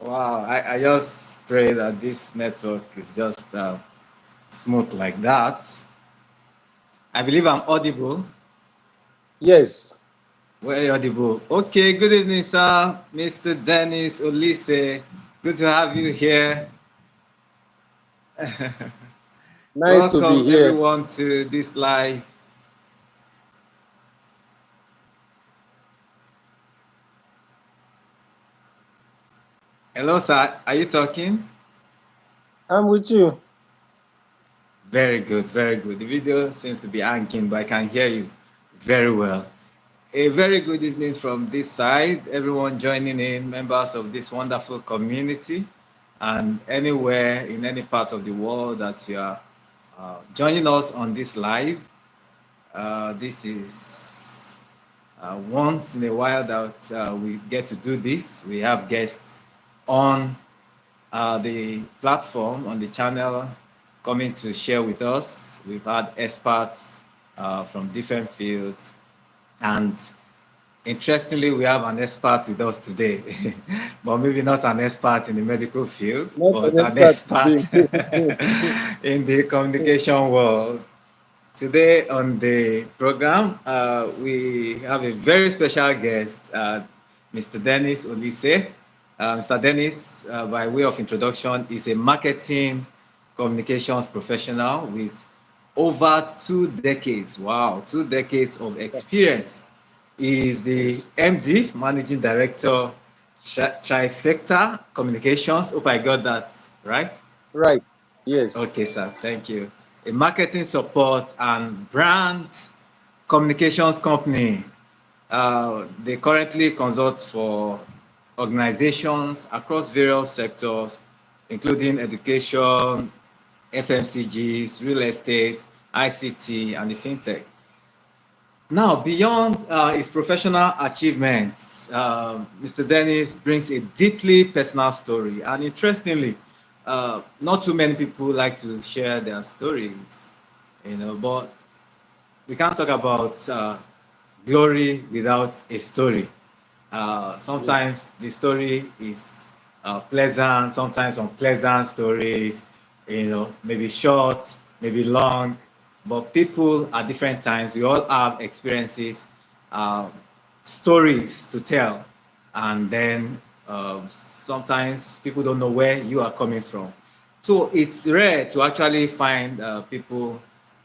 Wow, I just pray that this network is just smooth like that. I believe I'm audible. Yes. Very audible. Okay, good evening, sir. Mr. Dennis Olise. Good to have you here. Nice to be Welcome here. everyone to this live. Hello, sir. Are you talking? I'm with you. Very good, very good. The video seems to be hanging, but I can hear you very well. A very good evening from this side, everyone joining in, members of this wonderful community, and anywhere in any part of the world that you are joining us on this live. This is once in a while that we get to do this. We have guests on the platform, on the channel, coming to share with us. We've had experts from different fields, and interestingly, we have an expert with us today, but maybe not an expert in the medical field, Not but an an expert expert today. in the communication world. Today on the program, we have a very special guest, Mr. Dennis Olise. Mr. Dennis, by way of introduction, is a marketing communications professional with over 2 decades. Wow, 2 decades of experience. He is the Yes. MD, Managing Director, Trifecta Communications. Hope I got that right. Right. Yes. Okay, sir. Thank you. A marketing support and brand communications company. They currently consult for organizations across various sectors, including education, FMCGs, real estate, ICT, and the fintech. Now, beyond his professional achievements, Mr. Dennis brings a deeply personal story. And interestingly, not too many people like to share their stories, but we can't talk about glory without a story. Yes. Sometimes the story is pleasant, sometimes unpleasant stories, maybe short, maybe long, but people at different times, we all have experiences, uh, stories to tell, and then sometimes people don't know where you are coming from. So it's rare to actually find people.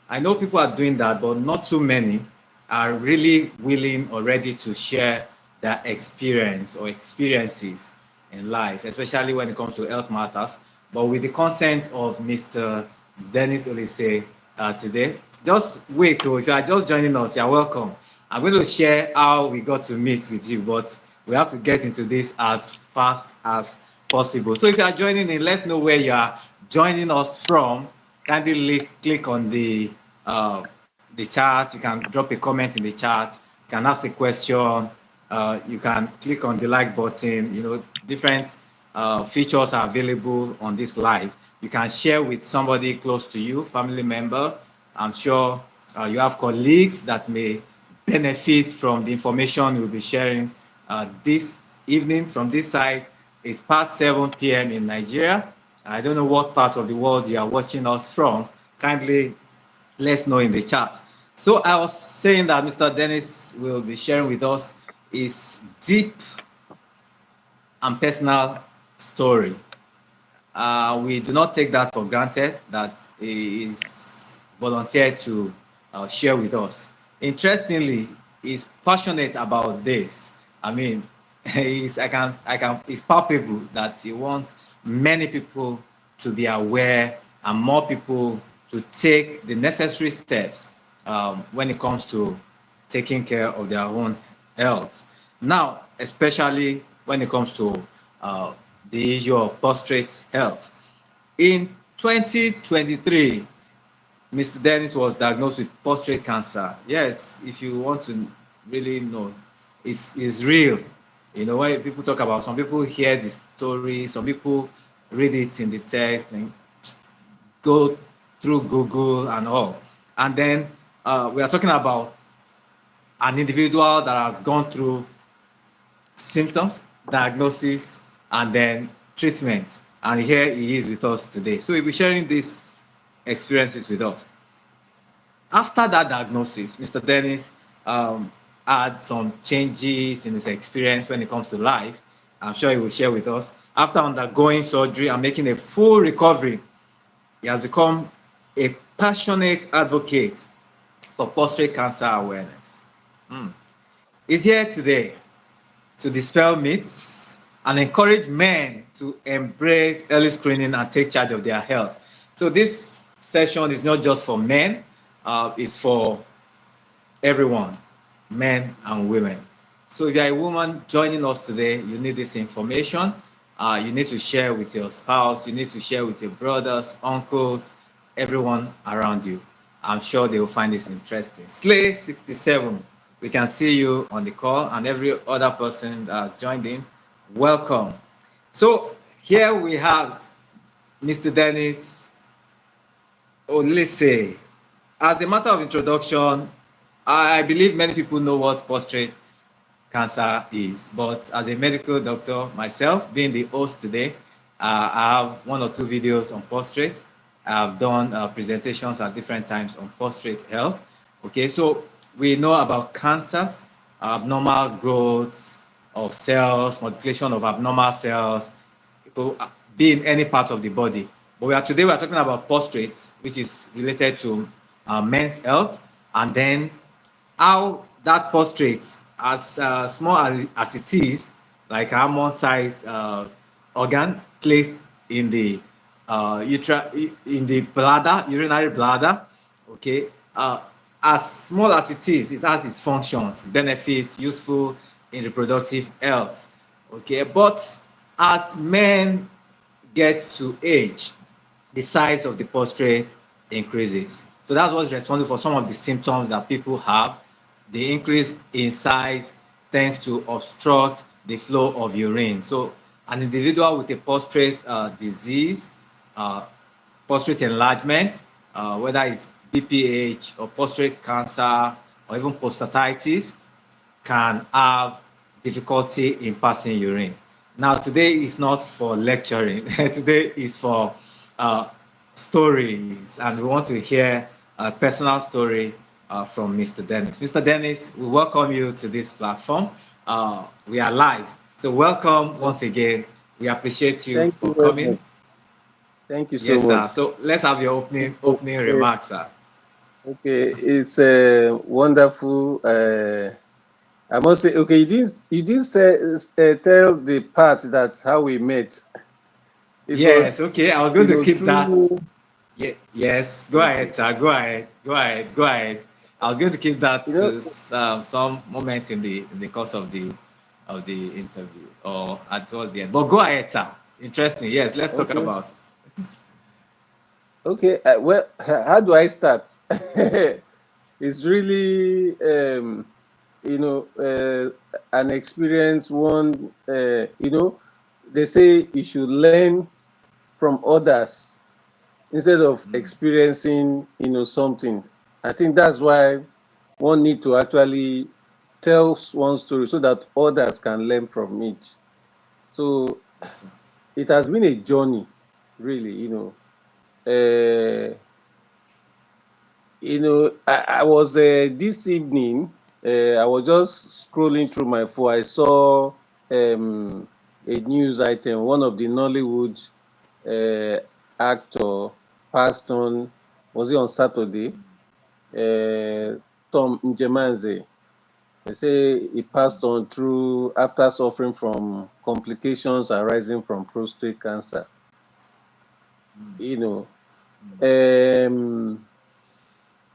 I know people are doing that, but not too many are really willing or ready to share their experience or experiences in life, especially when it comes to health matters. But with the consent of Mr. Dennis Olise today, just wait. So if you are just joining us, you're welcome. I'm going to share how we got to meet with you, but we have to get into this as fast as possible. So if you are joining in, let's know where you are joining us from. Kindly click on uh, the chat. You can drop a comment in the chat. You can ask a question. You can click on the like button. Different features are available on this live. You can share with somebody close to you, family member. I'm sure you have colleagues that may benefit from the information we'll be sharing this evening. From this side, it's past 7 p.m. in Nigeria. I don't know what part of the world you are watching us from. Kindly let us know in the chat. So I was saying that Mr. Dennis will be sharing with us his deep and personal story. We do not take that for granted that he is volunteered to share with us. Interestingly, he's passionate about this. I mean, it's palpable that he wants many people to be aware and more people to take the necessary steps when it comes to taking care of their own health. Now, especially when it comes to uh, the issue of prostate health. In 2023, Mr. Dennis was diagnosed with prostate cancer. Yes, if you want to really know, it's real. When people talk about, some people hear the story, some people read it in the text and go through Google and all. And then we are talking about an individual that has gone through symptoms, diagnosis, and then treatment. And here he is with us today. So he'll be sharing these experiences with us. After that diagnosis, Mr. Dennis had some changes in his experience when it comes to life. I'm sure he will share with us. After undergoing surgery and making a full recovery, he has become a passionate advocate for prostate cancer awareness. He's here today to dispel myths and encourage men to embrace early screening and take charge of their health. So this session is not just for men, it's for everyone, men and women. So if you're a woman joining us today, you need this information. You need to share with your spouse, you need to share with your brothers, uncles, everyone around you. I'm sure they will find this interesting. Slay 67, we can see you on the call, and every other person that has joined in, welcome. So here we have Mr. Dennis Olise. As a matter of introduction, I believe many people know what prostate cancer is, but as a medical doctor myself, being the host today, I have one or two videos on prostate. I've done presentations at different times on prostate health. Okay, so we know about cancers, abnormal growth of cells, multiplication of abnormal cells, to be in any part of the body. But today we are talking about prostate, which is related to men's health, and then how that prostate, as small as it is, like a almond size organ placed in the in the bladder, urinary bladder, okay, as small as it is, it has its functions, benefits, useful in reproductive health, okay. But as men get to age, the size of the prostate increases. So that's what's responsible for some of the symptoms that people have. The increase in size tends to obstruct the flow of urine. So an individual with a prostate disease, uh, prostate enlargement, whether it's BPH or prostate cancer or even prostatitis, can have difficulty in passing urine. Now, today is not for lecturing. Today is for uh, stories, and we want to hear a personal story from Mr. Dennis. Mr. Dennis, we welcome you to this platform. We are live, so welcome once again. We appreciate you Thank for you very much. coming. Thank you so Yes, sir. much. So let's have your opening Okay, remarks, sir. okay. It's a wonderful. I must say, okay, you didn't say, tell the part that's how we met. It Yes, okay. was, I was going to keep that. through. Yeah, yes, go Okay, ahead, sir. Go ahead. Go ahead. Go ahead. I was going to keep that you know, to some moment in the course of the interview or towards the end. But go ahead, sir. Interesting. Yes, let's talk okay, about it. okay. Well, how do I start? It's really, an experience. One, they say you should learn from others instead of experiencing, something. I think that's why one need to actually tell one story so that others can learn from it. So Yes, sir. it has been a journey, really. Uh, I was this evening. I was just scrolling through my phone. I saw a news item. One of the Nollywood uh, actor passed on. Was it on Saturday? Tom Njemanze. They say he passed on through after suffering from complications arising from prostate cancer. You know, um,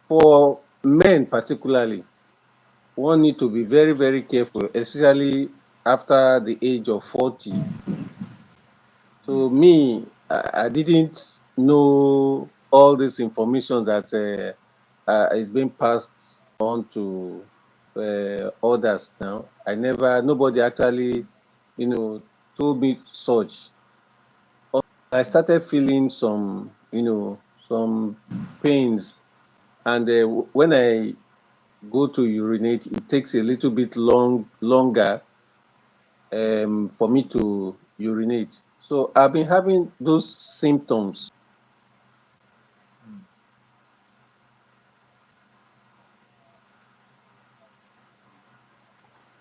for men particularly, one need to be Yes, sir. very, very careful, especially after the age of 40. So me, I didn't know all this information that is being passed on to others now. Nobody actually, told me such. I started feeling some pains. And when I go to urinate, it takes a little bit longer for me to urinate. So I've been having those symptoms.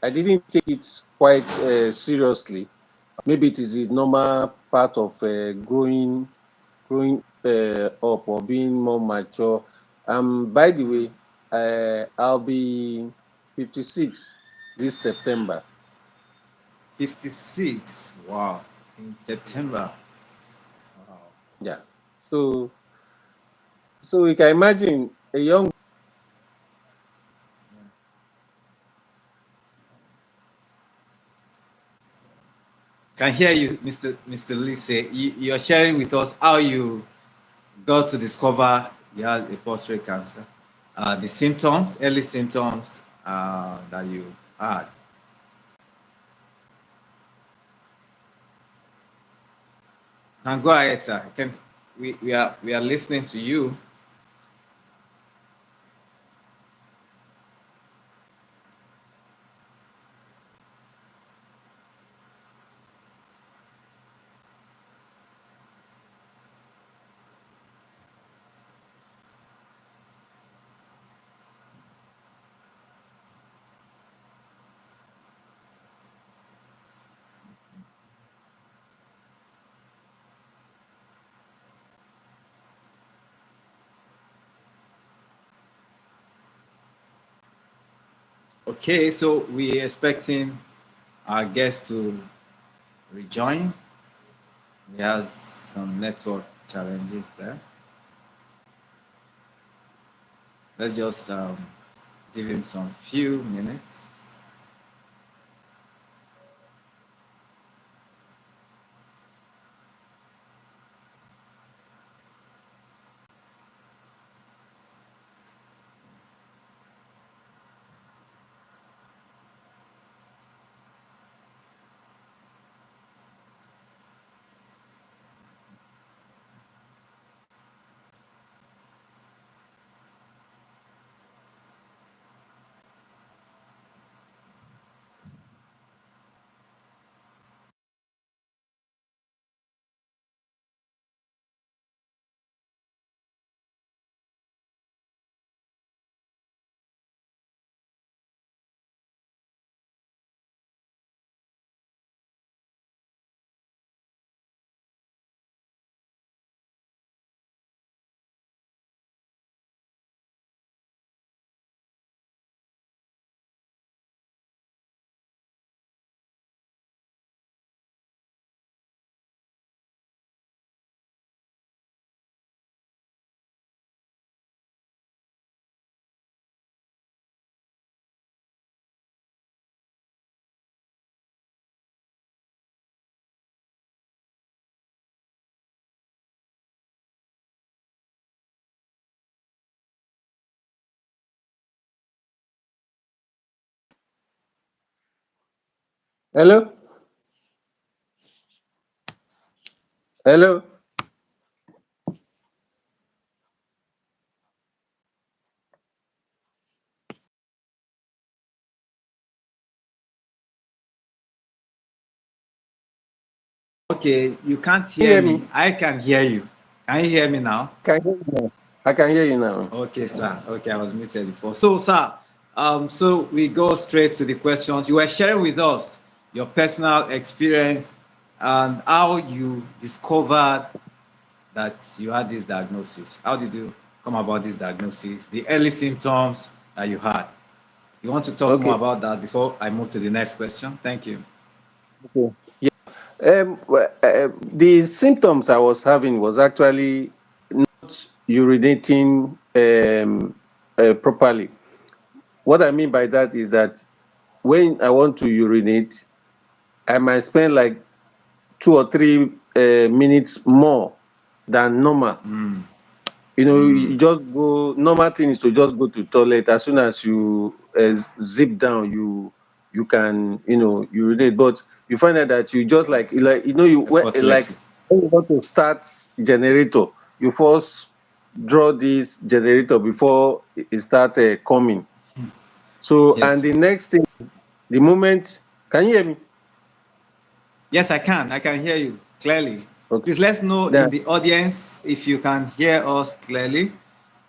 I didn't take it quite seriously. Maybe it is a normal part of growing up or being more mature. By the way, I'll be 56 this September. 56. Wow. In September. Wow. Yeah. So so you can imagine a young. Can hear you, Mr. Lise. You're sharing with us how you got to discover you had a prostate cancer. The symptoms, early symptoms that you had. And go ahead, sir. We are listening to you. Okay, so we're expecting our guest to rejoin. He has some network challenges there. Let's just give him some few minutes. Hello, hello. Okay, you can't Can you hear hear me. me? I can hear you. Can you hear me now? Can you hear me now? I can hear you now. Okay, sir. Okay, I was muted before. So, sir, so we go straight to the questions. You were sharing with us your personal experience and how you discovered that you had this diagnosis. How did you come about this diagnosis? The early symptoms that you had. You want to talk more Okay. about that before I move to the next question? Thank you. Okay. The symptoms I was having was actually not urinating properly. What I mean by that is that when I want to urinate, I might spend like 2 or 3 minutes more than normal. Mm, You just go. Normal thing is to just go to toilet. As soon as you zip down, you can urinate. But you find out that you just like like effortlessly. when you want to start generator, you first draw this generator before it start coming. So and Yes. the next thing, the moment, can you hear me? Yes, I can. I can hear you clearly. Okay. Please let's know in That the audience if you can hear us clearly.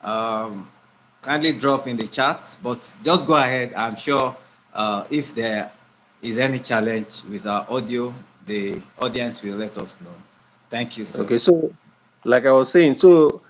Um, Kindly drop in the chat, but just go ahead. I'm sure if there is any challenge with our audio, the audience will let us know. Thank you, sir. okay. So, like I was saying, so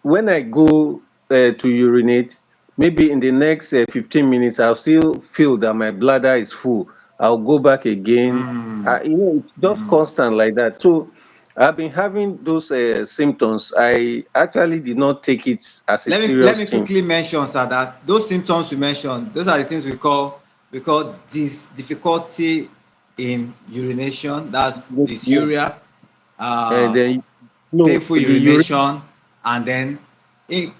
when I go to urinate, maybe in the next 15 minutes, I'll still feel that my bladder is full. I'll go back again. Mm, It's just constant like that. So I've been having those symptoms. I actually did not take it as a let serious me thing. quickly mention, sir, that those symptoms you mentioned, those are the things we call this difficulty in urination. That's Yes. dysuria, And uh, then, no, painful the urine. urination, and then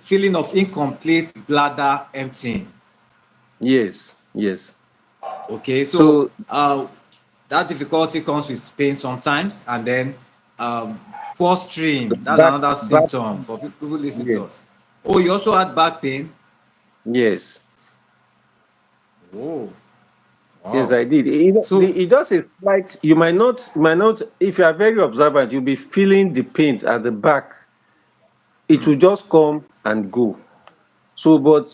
feeling of incomplete bladder emptying. Yes, yes. Okay, so So that difficulty comes with pain sometimes, and then um, poor stream. That's back, another back. symptom for people listening Yes, to us. Oh, you also had back pain. yes. Oh, Yes, wow. I did. So, It just a slight. Might not. If you are very observant, you'll be feeling the pain at the back. It will just come and go. So, but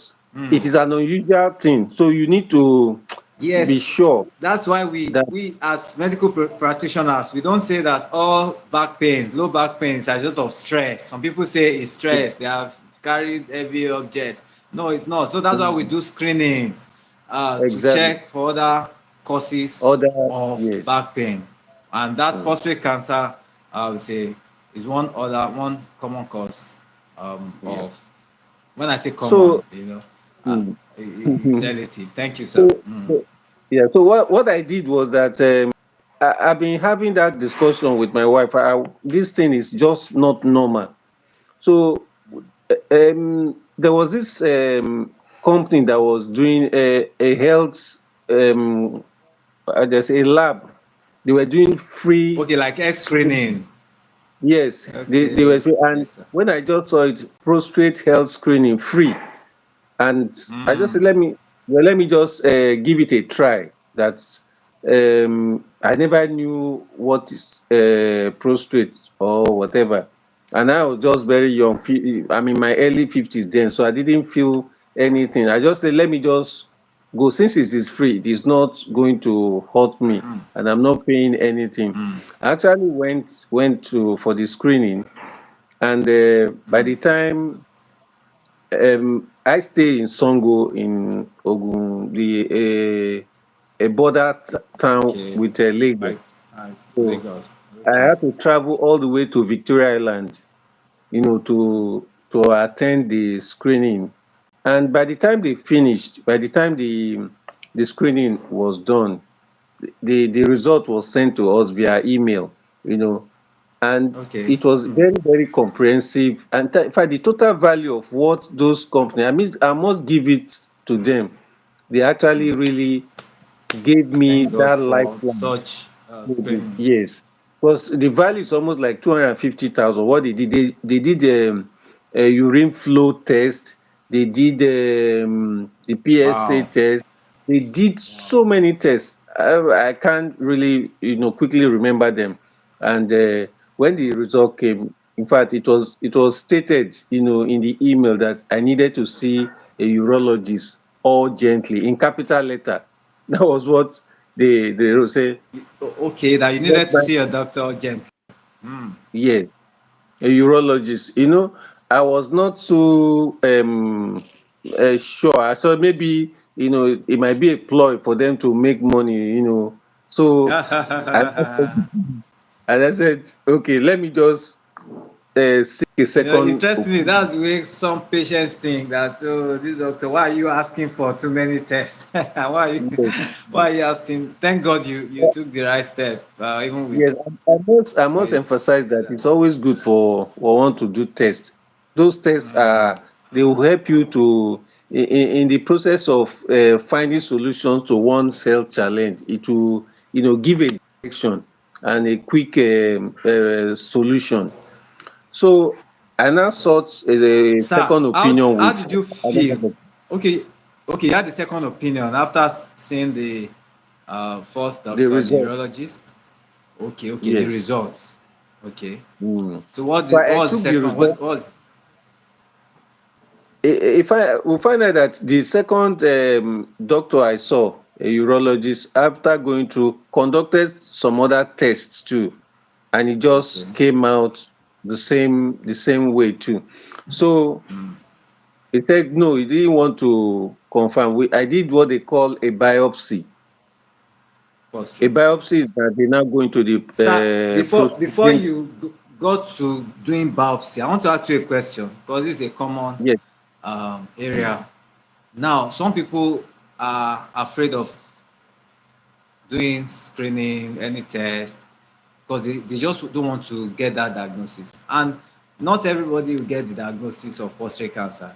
it is an unusual thing. So you need to be yes, sure that's why that we as medical practitioners, we don't say that all back pains, low back pains are a result of stress. Some people say it's stress, they have carried heavy objects. No, it's not. So that's why we do screenings to exactly check for other causes other. of Yes. back pain. And that Mm, prostate cancer, I would say, is one common cause yeah. of, when I say common, So, uh, mm, it's relative. Thank you, sir. so, yeah. So what I did was that I've been having that discussion with my wife. This thing is just not normal. So there was this company that was doing a health, um, there's a lab. They were doing free Okay, like air screening. screening. Yes, they were Okay. free. And Yes, sir. when I just saw it, prostate health screening free, and I just said, let me just give it a try. That's I never knew what is prostate or whatever, and I was just very young. I'm in my early 50s then, so I didn't feel anything. I just said, let me just go, since it is free. It is not going to hurt me, and I'm not paying anything. I actually went to for the screening, and by the time I stay in Songo in Ogun, a border town Okay. with Lagos. Like So Lagos. I Okay. had to travel all the way to Victoria Island, to attend the screening. And by the time they finished, by the time the screening was done, the result was sent to us via email. And Okay. it was very, very comprehensive. And in fact, the total value of what those companies, I mean, I must give it to them. They actually really gave me Thank God that for lifeline. such screening. Yes, because the value is almost like 250,000. What they did a urine flow test. They did the PSA Wow. test. They did so many tests. I can't really, quickly remember them. And when the result came, in fact, it was stated, in the email that I needed to see a urologist urgently in capital letter. That was what they wrote. Say, Okay, that you yes, needed to see a doctor urgently. yes, a urologist. I was not so sure. I thought maybe it might be a ploy for them to make money. So I and I said, okay, let me just seek a second Interestingly, opinion. that's the way some patients think that, oh, this doctor, why are you asking for too many tests? why are you Yes, why are you asking? Thank God you took the right step, even with yes. I must with emphasize that that. it's always good for one to do tests. Those tests they will help you to in the process of finding solutions to one's health challenge. It will give a direction and a quick solution. So I now sought a Sir, second opinion how with did you another feel? doctor. Okay, okay, you had the second opinion after seeing the first The doctor, the result. urologist. Okay, okay, the Yes. results. Okay. Mm. So what But I was the took the second? result. What was If I we find out that the second doctor I saw, a urologist, after going through, conducted some other tests too, and it okay? just came out the same way too. So Mm, he said no, he didn't want to confirm. I did what they call a biopsy. A prostate. biopsy is that they now go into the Sir, before prostate. you go to doing biopsy, I want to ask you a question because this is a common Yes, area. Now, some people are afraid of doing screening, any test, because they just don't want to get that diagnosis. And not everybody will get the diagnosis of prostate cancer,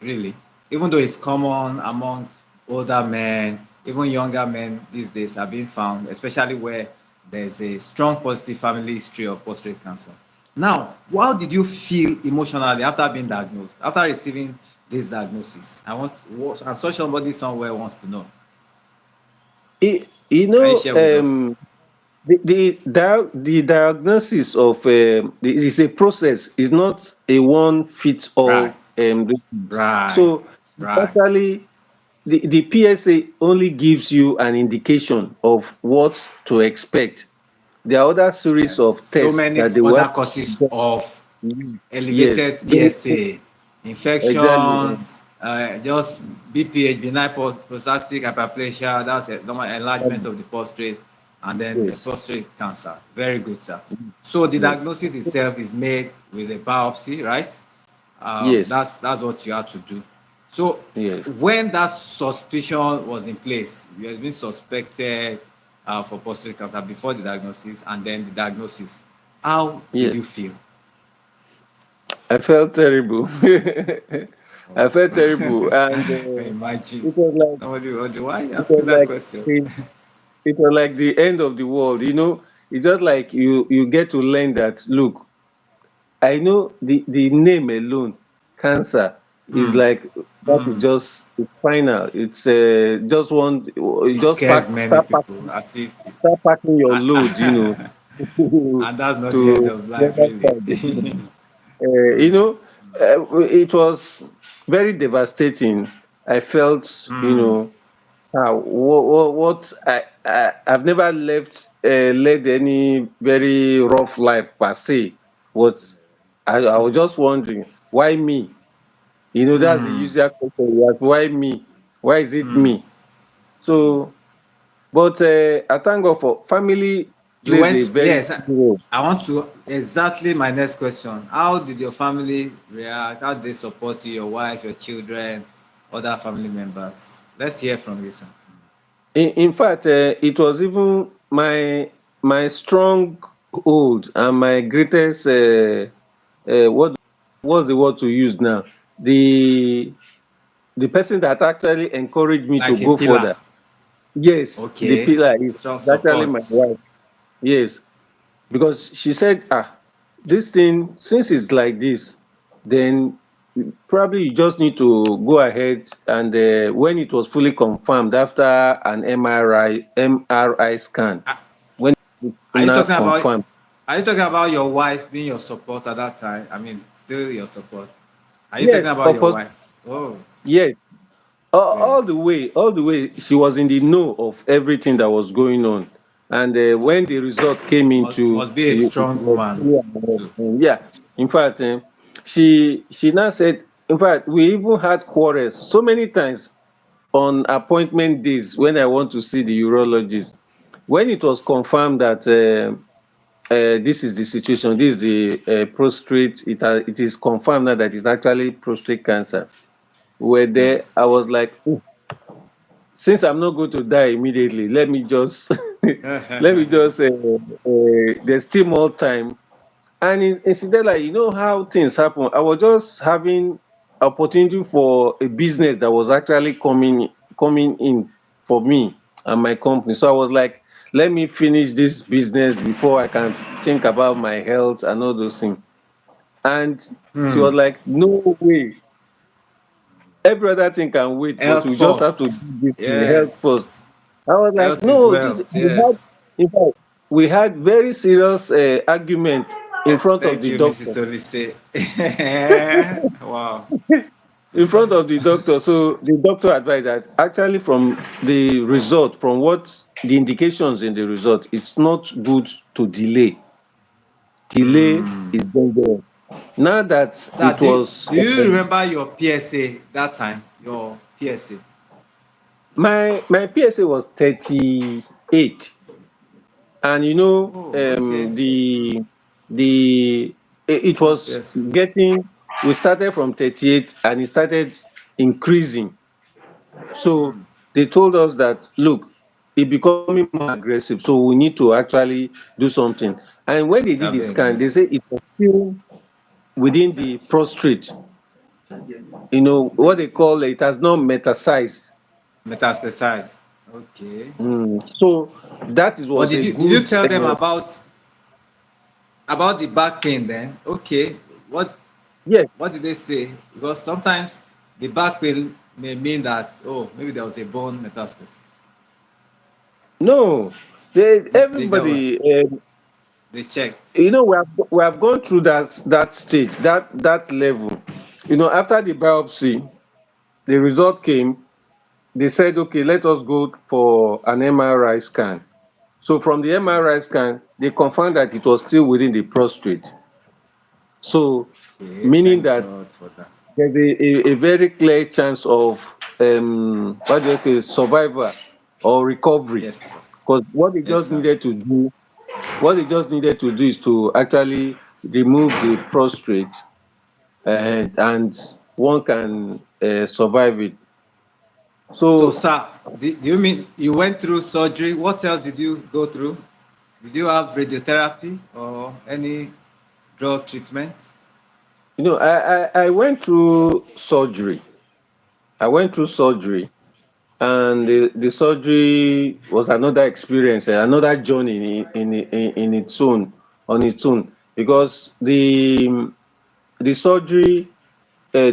really. Even though it's common among older men, even younger men these days are being found, especially where there's a strong positive family history of prostate cancer. Now, how did you feel emotionally after being diagnosed, after receiving this diagnosis? I'm sure somebody somewhere wants to know. you, you Can you know, share with us? the diagnosis of is a process. It's not a one fits Right, all. Disease. right, So right. actually, the PSA only gives you an indication of what to expect. There are other series Yes. of So tests many that they other want. causes of Yes, elevated they, PSA, exactly. infection, just BPH, benign prostatic hyperplasia, that's a normal enlargement of the prostate, and then Yes, prostate cancer. Very good, sir. So the yes, diagnosis itself is made with a biopsy, right? yes, That's what you have to do. So yes, when that suspicion was in place, you have been suspected for prostate cancer before the diagnosis and then the diagnosis. How did yes. you feel? I felt terrible. I Oh. felt terrible, and Can you imagine? it was like Somebody wonder why are you it asking was that like question? the it was like the end of the world. It's just like you get to learn that. Look, I know the name alone, cancer, is Mm, like that is mm. just it's final. It's just one. You It just scares pack, many start people as if, start packing your load. and, To and that's not the end to of the life, other really. side. It was very devastating. I felt, Mm, what I've never led any very rough life per se. But I was just wondering, why me? That's the mm, usual question you ask, why me? Why is it mm. me? So, but I thank God for family You plays a went, very yes. big role. I want to exactly my next question. How did your family react? How did they support you, your wife, your children, other family members? Let's hear from you, sir. In fact, it was even my strong hold and my greatest what's the word to use now? The the person that actually encouraged me to Like a go pillar. further. Yes, the Okay. pillar is Strong actually support. my wife. Yes, because she said, this thing, since it's like this, then probably you just need to go ahead, and when it was fully confirmed after an MRI scan, Are when it's are you now talking about confirmed. are you talking about your wife being your support at that time? I mean, still your support. Are you talking Yes, about your wife? Oh, yes, great. all the way, she was in the know of everything that was going on. And when the result came into, Must be a it strong was woman clear and too. everything. Yeah, in fact, she now said, in fact, we even had quarrels so many times on appointment days when I want to see the urologist. When it was confirmed that this is the situation, this is the prostate, it is confirmed now that it's actually prostate cancer. We were there. Yes. I was like, since I'm not going to die immediately, let me just let me just there's still more time. And incidentally, you know how things happen. I was just having opportunity for a business that was actually coming in for me and my company. So I was like, let me finish this business before I can think about my health and all those things. And she Hmm. was like, no way. Every other thing can wait, but Health we just have to first. do this thing, health first. Yes. I was like, Health is no, this wealth. we had, Yes. in fact, we had very serious argument in front of Thank the you, doctor. Mrs. Olise. Wow. In front of the doctor. So the doctor advised that actually from the result, from what the indications in the result, it's not good to delay. Delay Hmm. is dangerous. Now that Sir, it was do you remember your PSA that time? Your PSA? my PSA was 38, and Oh, okay. the it Small was PSA. getting. We started from 38 and it started increasing. So they told us that, look, it becoming more aggressive, so we need to actually do something. And when they did the Intervene, scan, they yes. say it was still within the prostate. What they call it has not metasized. Metastasize. Okay. So that is But was a did you good. tell them about the back pain then? Okay. What Yes. what did they say? Because sometimes the back pain may mean that, oh, maybe there was a bone metastasis. No. There was, Everybody. they checked. We have gone through that stage, that level. After the biopsy, the result came. They said, okay, let us go for an MRI scan. So from the MRI scan, they confirmed that it was still within the prostate. So, Okay, meaning thank that God for that. there's a very clear chance of what do you call survival or recovery. Yes, sir. Because Yes, sir. what they just needed to do is to actually remove the prostate, and one can survive it. So, So, sir, do you mean you went through surgery? What else did you go through? Did you have radiotherapy or any drug treatments? I went through surgery. I went through surgery, and the surgery was another experience, another journey in its own, on its own, because the surgery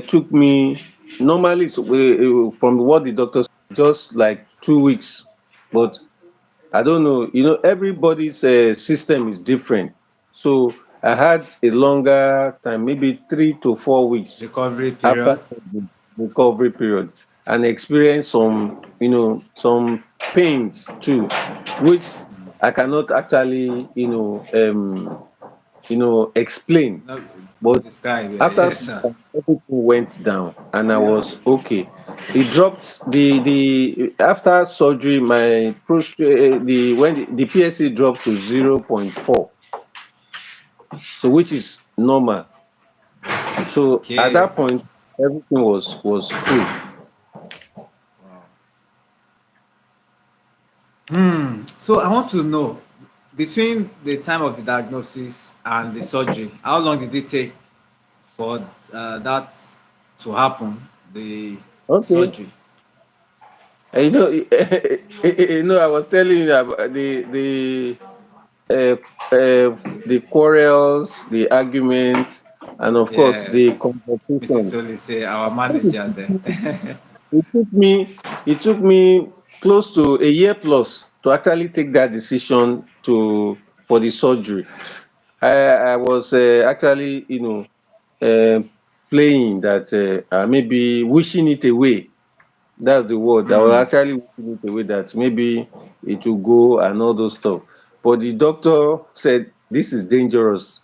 took me, normally, from what the doctor said, just like 2 weeks. But I don't know, everybody's system is different. So I had a longer time, maybe 3 to 4 weeks Recovery after period? the recovery period, and experience some pains too, which I cannot actually explain. No, But describe, yeah, after yes, some sir. time, everything went down and I was okay. It dropped the after surgery, my prostate, the PSA dropped to 0.4, so which is normal. So at Okay. that point, everything was cool. Wow. So I want to know, between the time of the diagnosis and the surgery, how long did it take for that to happen? The Okay. surgery. And I was telling you about uh, the quarrels, the arguments, and of course the Yes. Mrs. conversation. Olise, our manager there. It took me it took me close to a year plus to actually take that decision to for the surgery. I was actually, uh, playing that, maybe wishing it away. That's the word. I was Hmm. actually wishing it away that maybe it will go and all those stuff. But the doctor said this is dangerous.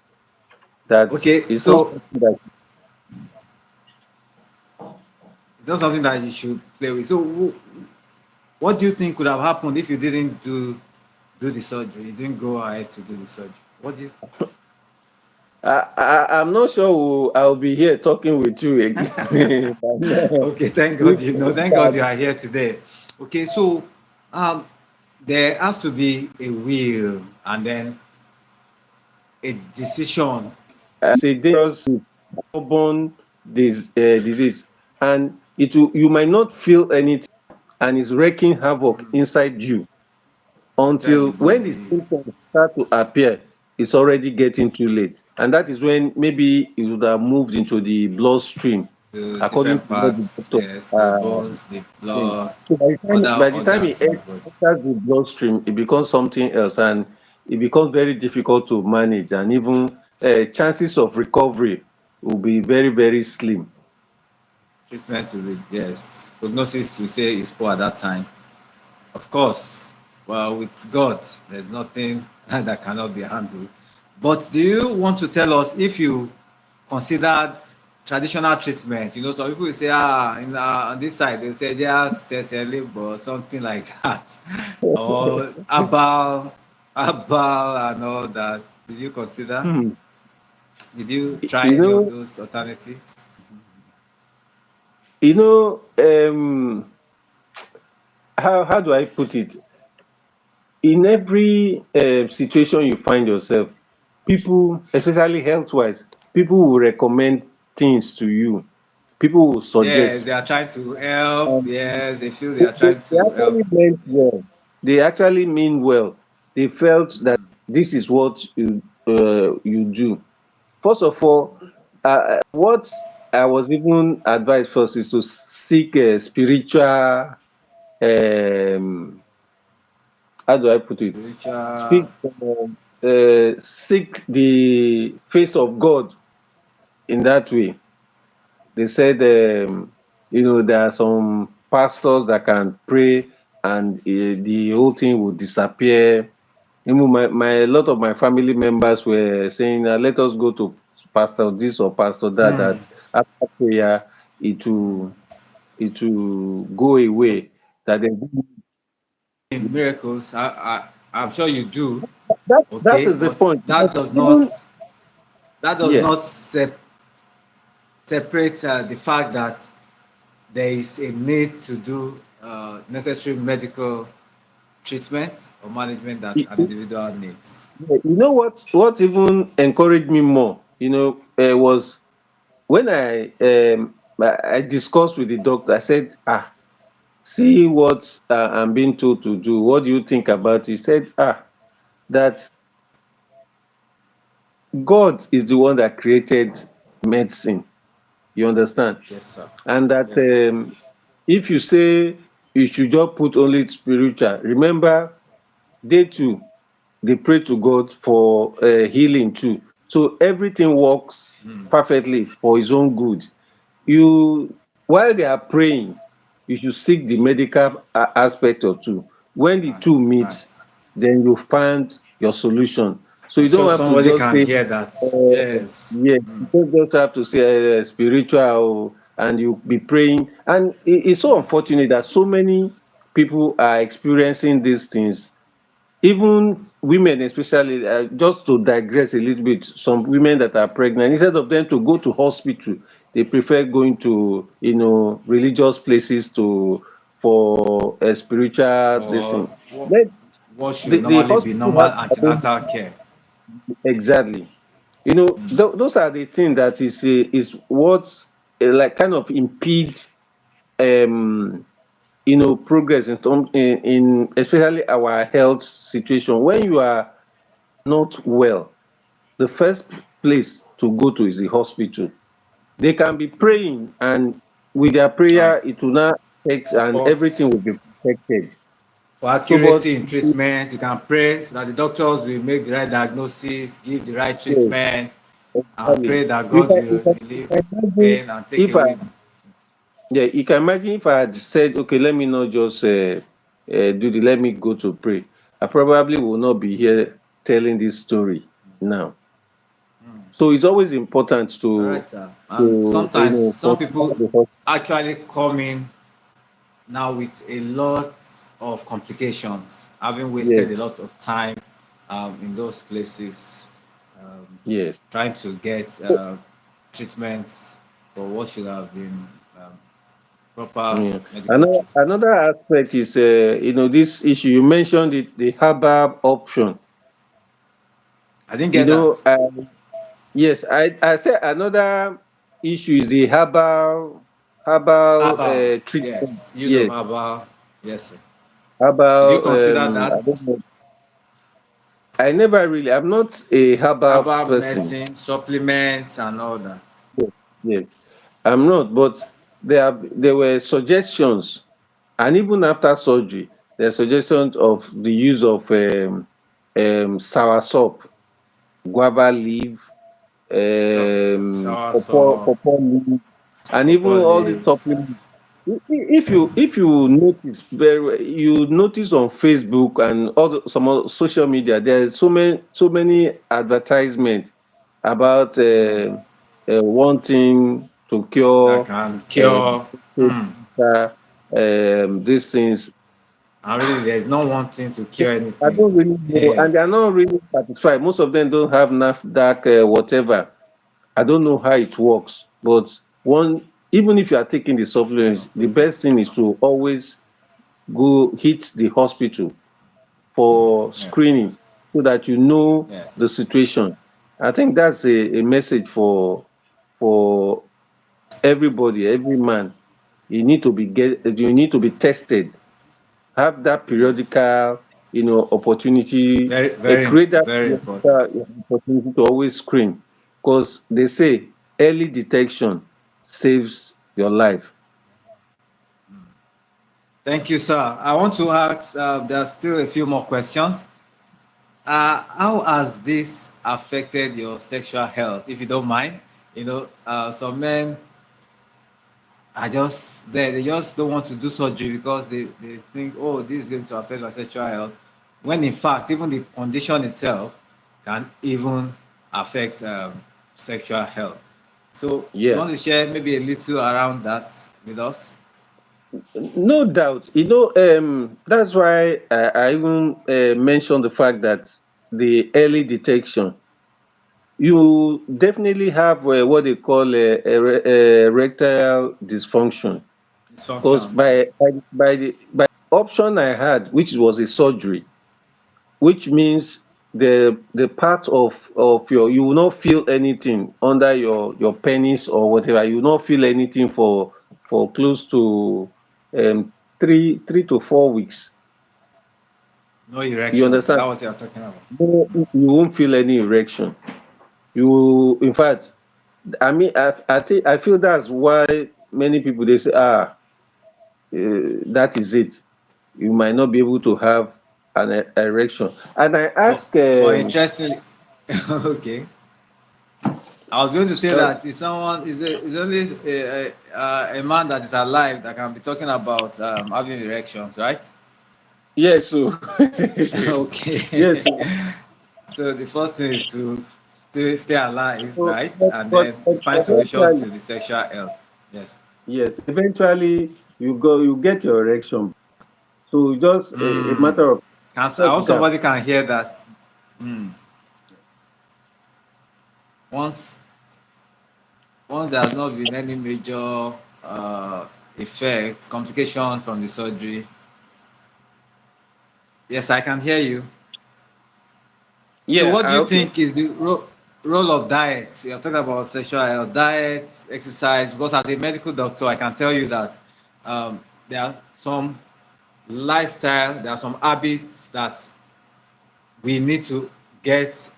That Okay, it's not so something that. it's not something that you should play with. So what do you think could have happened if you didn't do the surgery? You didn't go ahead to do the surgery. What do you I'm not sure I'll be here talking with you again. Okay, thank God If you know. Thank God you are here today. Okay, so um there has to be a will and then a decision. it's a dangerous stubborn disease, and you might not feel anything, and it's wreaking havoc inside you Inside until the when the body. symptoms start to appear. It's already getting too late, and that is when maybe it would have moved into the bloodstream, to according different to what the parts. doctor Yes, the bones, the saying. blood, So other by the time organs it in the body. enters the bloodstream, it becomes something else, and it becomes very difficult to manage, and even chances of recovery will be very, very slim. Treatment will be, yes. Prognosis we say is poor at that time. Of course, well, with God, there's nothing that cannot be handled. But do you want to tell us if you considered traditional treatment? You know, some people will say, on this side, they say they are tesele or something like that, or herbal, and all that. Did you consider? Hmm. Did you try You any of know, those alternatives? you know, how do I put it? In every situation you find yourself, people, especially health wise, people will recommend things to you. People will Yes, suggest. they are trying to help. Um, Yes, they feel they they, are they trying they to help. actually meant well. They actually mean well. They felt that Mm. this is what you do. First of all, what I was even advised first is to seek a spiritual, um, how do I put it? Spiritual. Speak, seek the face of God in that way. They said, there are some pastors that can pray and the whole thing will disappear. Even my a lot of my family members were saying, let us go to pastor this or pastor that, Hmm. that after prayer it will it will go away. That they, In miracles, I'm sure you do. that Okay, is the but point. that does not Even that does yeah, not separate the fact that there is a need to do necessary medical treatment or management that an individual needs. what even encouraged me more, was when I discussed with the doctor. I said, see what I'm being told to do. What do you think about it? He said, that God is the one that created medicine. You understand? Yes, sir. And that Yes. if you say you should just put only spiritual, remember they too, they pray to God for healing too. So everything works Mm. perfectly for his own good. You While they are praying, you should seek the medical aspect or two. When the Right. two Right. meet, then you find your solution. So I'm you sure don't have to somebody just can say, hear that. Yes. yes, you Mm. don't just have to say spiritual, and you be praying. And it's so Not unfortunate spirit. that so many people are experiencing these things, even women especially. Just to digress a little bit, some women that are pregnant, instead of them to go to hospital, they prefer going to religious places to for a spiritual this For thing. Let what should the normally be hospital normal has their own. antenatal care. Exactly. Those are the things that is what like kind of impede um progress in especially our health situation. When you are not well, the first place to go to is the hospital. They can be praying, and with their Right. prayer it will not affect, and everything But will be protected. for So but accuracy in treatment, you can pray that the doctors will make the right diagnosis, give the right yes, treatment, and exactly. pray that you God can, you will can, you relieve can imagine pain and take if I away. yeah, you can imagine if I had said, okay, let me not just let me go to pray. I probably will not be here telling this story now. So it's always important All right, to sir. And sometimes some consider people the hospital. actually come in now with a lot of complications, having wasted a Yes, lot of time in those places, um, yes. trying to get treatments for what should have been um, proper Yeah. medical treatment. Another aspect is this issue you mentioned, the herbal option. I didn't You get know, that. yes, I said another issue is the herbal Herbal, treatment. yes, use of Yes, herbal, yes, sir. Did you herbal. consider I that? don't know. I never really. I'm not a herbal Herbal person. medicine, supplements, and all that. Yes, yes. I'm not, but there were suggestions, and even after surgery, there are suggestions of the use of soursop, guava leaf, pawpaw, Soursop, pawpaw leaf, and even purple all the supplements. leaves. If you notice you notice on Facebook and some other social media, there's so many advertisements about wanting to That cure can cure. Mm. these things. And really, there's no one thing to cure I anything. don't really know, Yeah. and they are not really satisfied. Most of them don't have NAFDAC, whatever. I don't know how it works, but even if you are taking the supplements, the best thing is to always go hit the hospital for Yes. screening so that you know the Yes. situation. I think that's a message for everybody, every man. You need to be tested, have that Yes. periodical, opportunity, Very, very, create that very important. periodical opportunity to always screen, because they say early detection saves your life. Thank you, sir. I want to ask. There's still a few more questions. How has this affected your sexual health, if you don't mind? Some men are just there. They just don't want to do surgery because they think, oh, this is going to affect my sexual health. When in fact, even the condition itself can even affect sexual health. So, you Yeah. want to share maybe a little around that with us? No doubt. That's why I even mentioned the fact that the early detection, you definitely have what they call erectile dysfunction. Because Dysfunction, by yes. option I had, which was a surgery, which means the part of you will not feel anything under your penis or whatever. You will not feel anything for close to 3 to 4 weeks. No You erection. understand? That was what you're talking about. No, you won't feel any erection. In fact, I mean, I feel that's why many people they say, that is it. You might not be able to have an erection. And I But ask, but interestingly, okay. I was going to say uh, that is someone is only a man that is alive that can be talking about having erections, right? yes, so yes, Okay. So the first thing is to stay alive, so, right? but, And but, then but you find solution eventually, to the sexual health. Yes. yes, eventually you get your erection. So just a Mm. matter of I just hope gap. somebody can hear that. Mm. Once once there has not been any major effects, complication from the surgery. Yes, I can hear you. So, Yeah, what do you okay. think is the role of diet? You're talking about sexual health, diet, exercise. Because as a medical doctor, I can tell you that there are some there are some habits that we need to get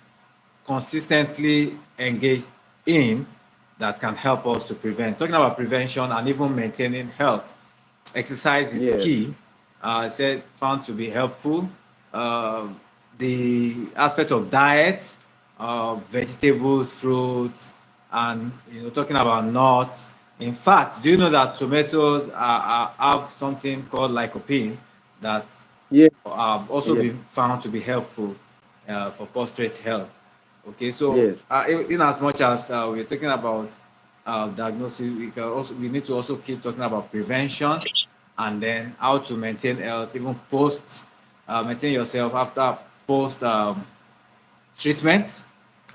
consistently engaged in that can help us to prevent. Talking about prevention and even maintaining health, exercise is Yes, key. I said found to be helpful. Uh, the aspect of diet, vegetables, fruits, and talking about nuts. In fact, do you know that tomatoes have something called lycopene that yes, have also yes, been found to be helpful for prostate health. Okay, so yes, in as much as we're talking about diagnosis, we need to also keep talking about prevention and then how to maintain health, even maintain yourself after post treatment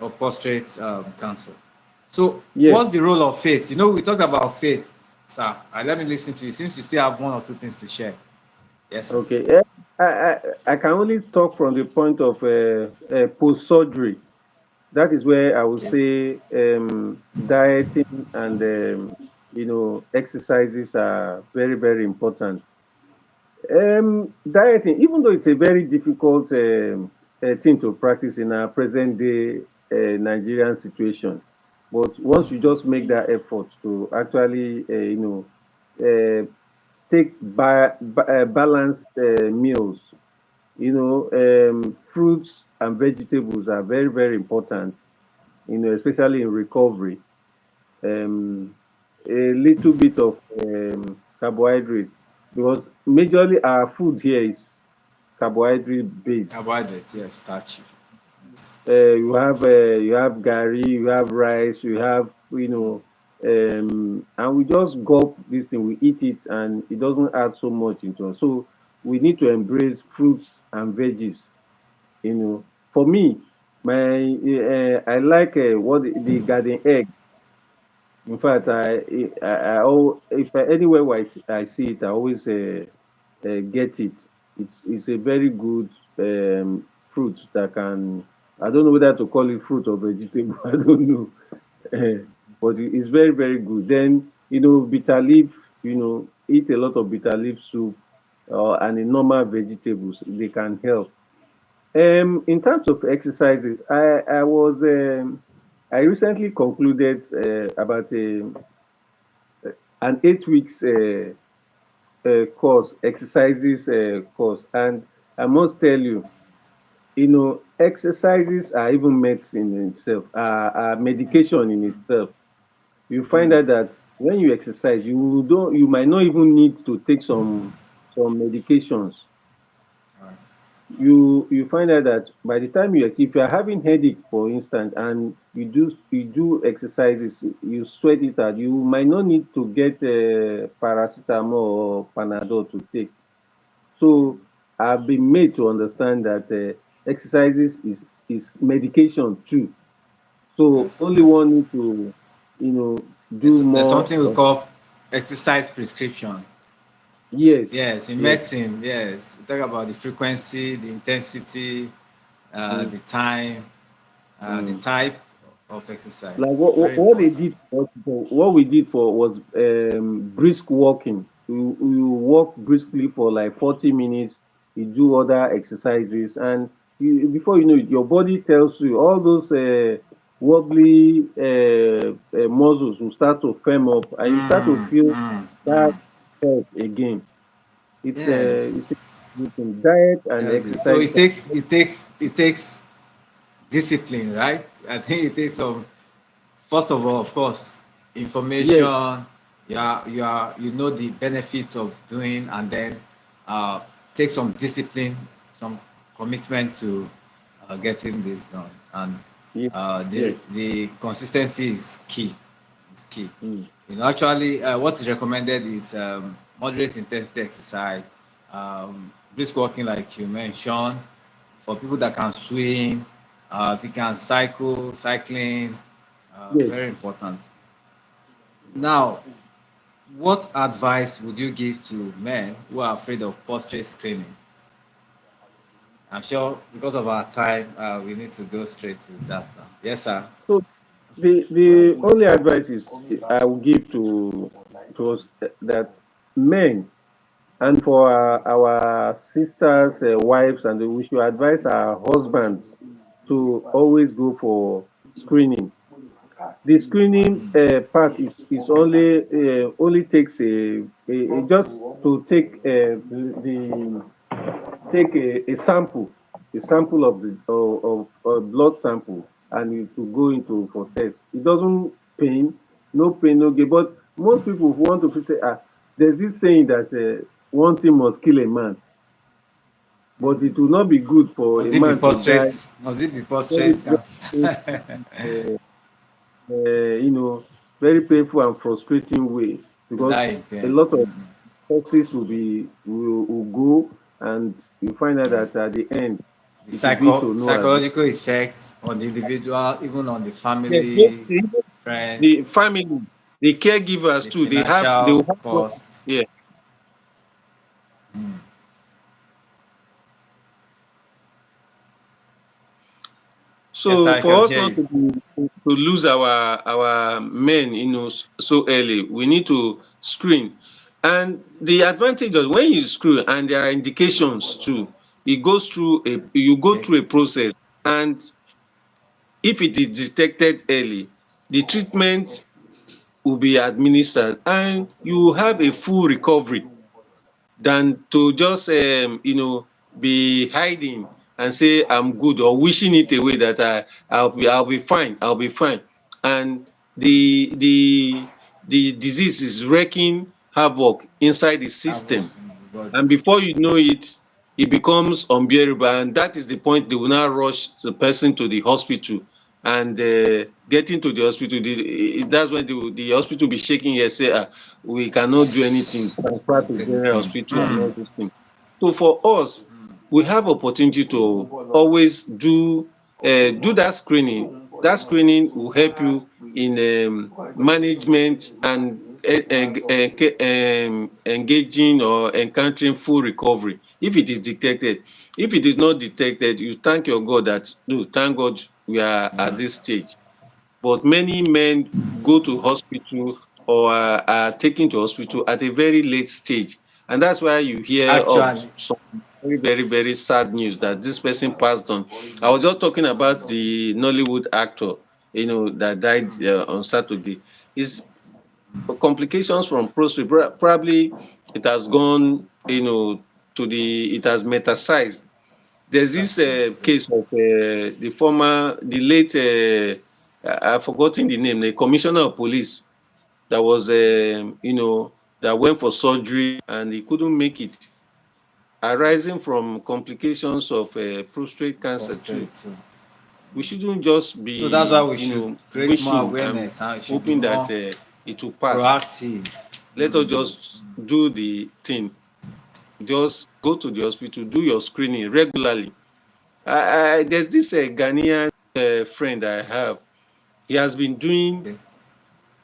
of prostate cancer. So, yes. what's the role of faith? We talked about faith, sir. Let me listen to you. Since you still have one or two things to share. Yes, sir. Okay. I can only talk from the point of post surgery. That is where I would Okay. say dieting and exercises are very, very important. Dieting, even though it's a very difficult thing to practice in our present day Nigerian situation, But once you just make that effort to actually, uh, take balanced meals, fruits and vegetables are very, very important, especially in recovery. Um, a little bit of carbohydrate, because majorly our food here is carbohydrate based. Carbohydrates, yes, starchy. Yes. You have gari, you have rice, you have, and we just gulp this thing, we eat it, and it doesn't add so much into us. So we need to embrace fruits and veggies. For me, I like what the garden egg. In fact, anywhere where I see it, I always get it. It's a very good fruit that can. I don't know whether to call it fruit or vegetable. I don't know, but it's very, very good. Then, bitter leaf. Eat a lot of bitter leaf soup, and the normal vegetables. They can help. In terms of exercises, I recently concluded about an 8 weeks course, exercises course, and I must tell you, exercises are even medicine in itself, are medication in itself. You find out that when you exercise, you might not even need to take some medications. All right. You find out that by the time if you are having headache, for instance, and you do exercises, you sweat it out, you might not need to get paracetamol or panadol to take. So I've been made to understand that exercises is medication too. So Yes, only yes. one need to, you know do There's more something we of. call exercise prescription. Yes, Yes, in yes. medicine, yes. We talk about the frequency, the intensity, Mm, the time, the mm. type of Like exercise. what, It's what very what they important. did what we did for was brisk walking. You walk briskly for like 40 minutes. You do other exercises, and before you know it, your body tells you all those wobbly muscles will start to firm up, and you start to Mm, feel mm, that mm. health again. It's a Yes. good thing. Diet and Healthy. So exercise. it takes discipline, right? I think it takes some. First of all, of course, Yes, information. You know the benefits of doing, and then uh, take some discipline, some commitment to getting this done, and yes, the yes. consistency is key. Is key. Mm. Actually, what is recommended is moderate intensity exercise, brisk walking, like you mentioned, for people that can swim, if you can cycling, Yes. very important. Now, what advice would you give to men who are afraid of prostate screening? I'm sure because of our time, we need to go straight to that now. Yes, sir. So the only advice is I will give to us, that men, and for our sisters, wives, and we should advise our husbands to always go for screening. The screening part is only takes just to take a sample of of blood sample, and you to go into for test. It doesn't pain, no gain. But most people want to say, there's this saying that one thing must kill a man, but it will not be good for a Must it be man to die prostate? Must it be very, prostate very, cancer? uh, you know, very painful and frustrating way, To because die in a pain. lot of forces will go, and you find out that at the end The it will be to no avail. psychological effects on the individual, even on the Yes, families, the friends, family, the caregivers the too, they financial will have to, costs. yeah. Mm. Yes, So I can for us hear not you. to lose our men, so early, we need to screen. And the advantage of when you screen, and there are indications too, you go Okay. through a process, and if it is detected early, the treatment will be administered, and you will have a full recovery than to just be hiding and say I'm good, or wishing it away that I'll be fine, I'll be fine, and the disease is wreaking havoc inside the Have work system, in the body. and before you know it, it becomes unbearable, and that is the point they will now rush the person to the hospital. And getting to the hospital, that's when the hospital be shaking here, say, we cannot do anything, transfer Not to general anything. hospital and all those things. So for us, we have opportunity to always do that screening. That screening will help you in management and engaging or encountering full recovery if it is detected. If it is not detected, you thank your God that, no, thank God we are at this stage. But many men go to hospital or are taken to hospital at a very late stage. And that's why you hear of Actually, some very, very, very sad news that this person passed on. I was just talking about the Nollywood actor, that died on Saturday. His complications from prostate, probably it has gone, it has metastasized. There's this that's case of the late, I've forgotten the name, the commissioner of police that was, that went for surgery and he couldn't make it, arising from complications of prostate cancer too. frustrated too. We shouldn't just So that's why be, we should create more wishing and awareness and we should be hoping that more it will pass. proactive. Let us just do the thing. Just go to the hospital, do your screening regularly. There's this Ghanaian friend I have. He has been doing Okay.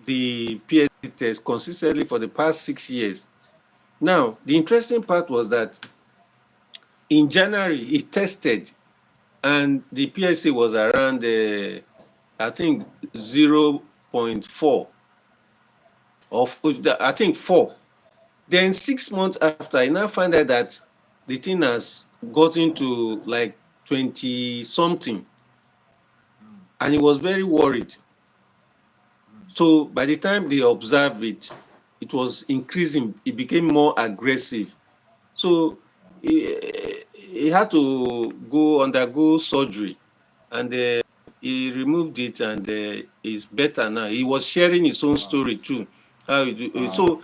the PSA test consistently for the past 6 years. Now, the interesting part was that in January he tested and the PSA was around, I think, 0.4 of, I think 4. Then 6 months after, I now find out that the thing has gotten to like 20 something, and he was very worried. So by the time they observed it, it was increasing, it became more aggressive. So he had to undergo surgery, and he removed it, and he's better now. He was sharing his own Wow. story too. How he do, Wow. so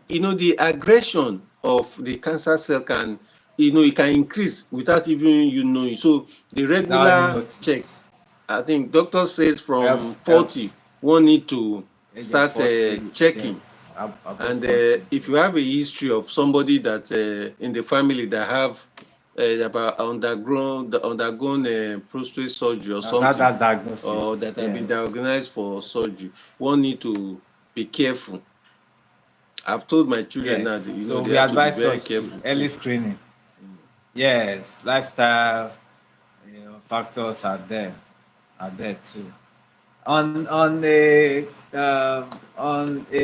the aggression of the cancer cell can, it can increase without even you knowing. So the Now you regular check, notice. I think doctor says from Helps 40, helps. one need to Age of start 40, checking. yes. Above And 40. if you Yes. have a history of somebody that in the family that have about undergone prostate surgery or That's something, that or diagnosis. that have been Yes. diagnosed for surgery, one need to be careful. I've told my children now, Yes. So they we have to be advise very us to careful early too. screening. Yes. Lifestyle, factors are there too. On a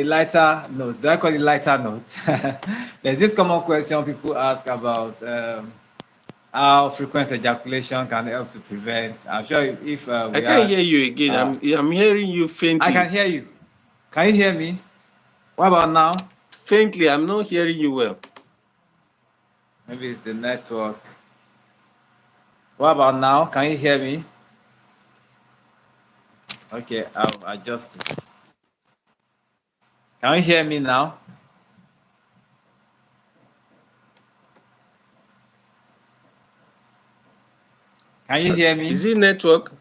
lighter note, do I call it lighter note? There's this common question people ask about how frequent ejaculation can help to prevent. I'm sure if I we can't had, hear you again. uh, I'm hearing you I faintly. can hear you. Can you hear me? What about now? Faintly, I'm not hearing you well. Maybe it's the network. What about now? Can you hear me? Okay, I'll adjust it. Can you hear me now? Can you hear me? Is it network?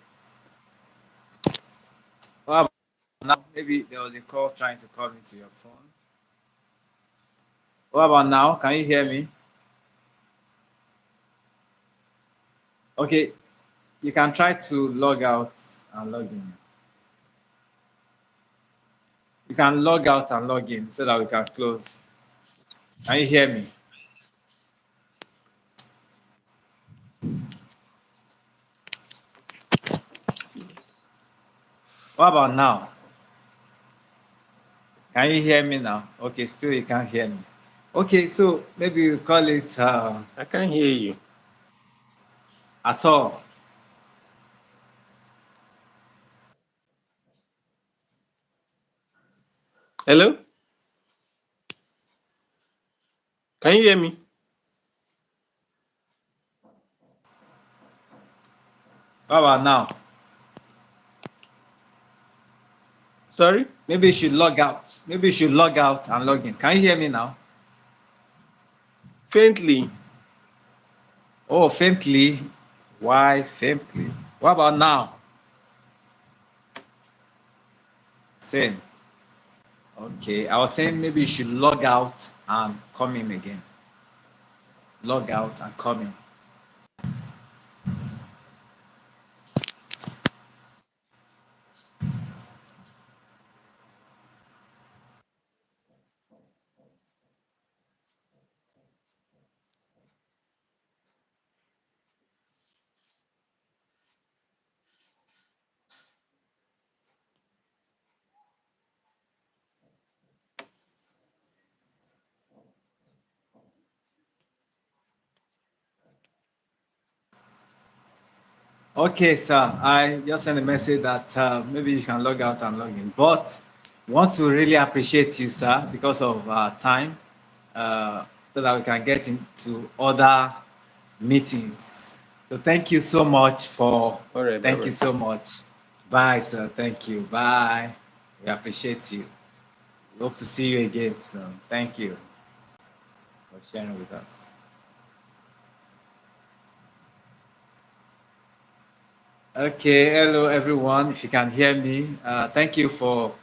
What about now? Maybe there was a call trying to call me to your phone. What about now? Can you hear me? Okay, you can try to log out and log in. You can log out and log in so that we can close. Can you hear me? What about now? Can you hear me now? Okay, still you can't hear me. Okay, so maybe we call it I can't hear you. at all. Hello? Can you hear me? How about now? Sorry? Maybe you should log out. Maybe you should log out and log in. Can you hear me now? Faintly. Oh, faintly. Why faintly? What about now? Same. Okay. I was saying maybe you should log out and come in again. Log out and come in. Okay, sir. I just sent a message that maybe you can log out and log in. But want to really appreciate you, sir, because of time, so that we can get into other meetings. So thank you so much for. All right, bye Thank you bye. so much. Bye, sir. Thank you. Bye. We appreciate you. Hope to see you again soon. Thank you for sharing with us. Okay, hello everyone. If you can hear me, thank you for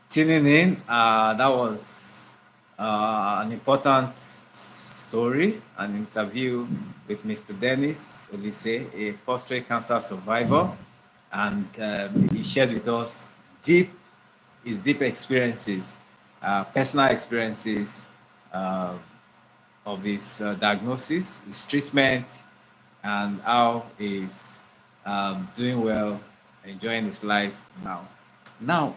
tuning in. That was an important story, an interview with Mr. Dennis Olise, a prostate cancer survivor, and he shared with us his deep experiences, personal experiences uh, of his diagnosis, his treatment, and how he's doing well, enjoying his life now. Now,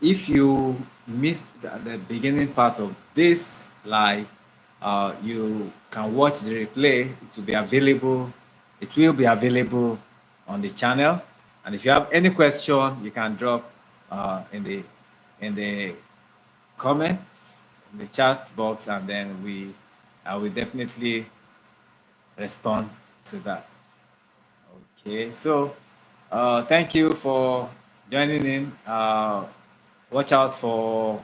if you missed the beginning part of this live, you can watch the replay. It will be available. It will be available on the channel. And if you have any question, you can drop in the comments in the chat box, and then I will definitely respond to that. Okay, so thank you for joining in. Watch out for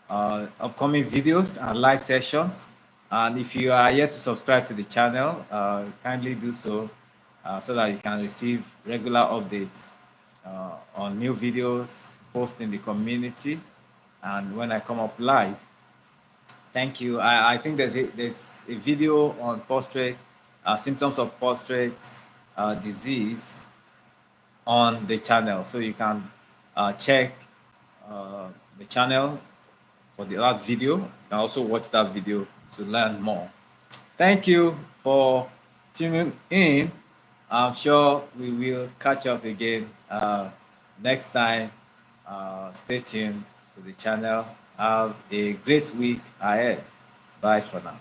upcoming videos and live sessions. And if you are yet to subscribe to the channel, kindly do so so that you can receive regular updates on new videos, post in the community, and when I come up live. Thank you. I think there's a video on prostate symptoms of prostate disease on the channel, so you can check uh, the channel for the last video. You can also watch that video to learn more. Thank you for tuning in. I'm sure we will catch up again next time. Stay tuned to the channel. Have a great week ahead. Bye for now.